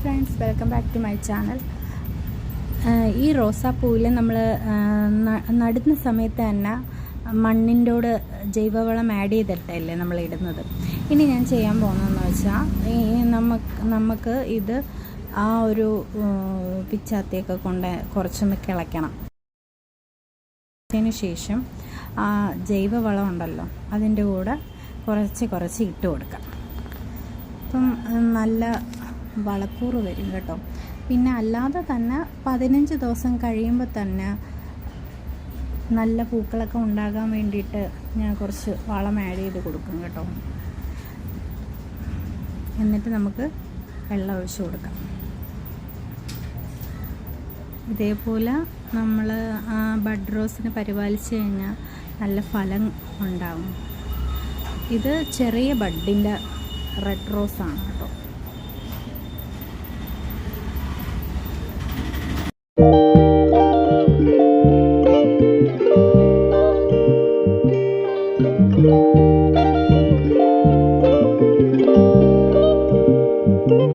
Friends, welcome back to my channel. ഈ റോസാപ്പൂവിൽ നമ്മൾ നടുന്ന സമയത്ത് തന്നെ മണ്ണിൻ്റോട് ജൈവവളം ആഡ് ചെയ്തിട്ടല്ലേ നമ്മൾ ഇടുന്നത്. ഇനി ഞാൻ ചെയ്യാൻ പോകുന്നതെന്ന് വെച്ചാൽ നമുക്ക് ഇത് ആ ഒരു പിച്ചാത്തിയൊക്കെ കൊണ്ട് കുറച്ചൊന്ന് കിളയ്ക്കണം. അതിന് ശേഷം ആ ജൈവവളം ഉണ്ടല്ലോ അതിൻ്റെ കൂടെ കുറച്ച് ഇട്ട് കൊടുക്കാം. അപ്പം നല്ല വളക്കൂറ് വരും കേട്ടോ. പിന്നെ അല്ലാതെ തന്നെ 15 ദിവസം കഴിയുമ്പോൾ തന്നെ നല്ല പൂക്കളൊക്കെ ഉണ്ടാകാൻ വേണ്ടിയിട്ട് ഞാൻ കുറച്ച് വളം ആഡ് ചെയ്ത് കൊടുക്കും കേട്ടോ. എന്നിട്ട് നമുക്ക് വെള്ളം ഒഴിച്ച് കൊടുക്കാം. ഇതേപോലെ നമ്മൾ ആ ബഡ് റോസിനെ പരിപാലിച്ച് കഴിഞ്ഞാൽ നല്ല ഫലം ഉണ്ടാകും. ഇത് ചെറിയ ബഡിൻ്റെ റെഡ് റോസാണ് കേട്ടോ.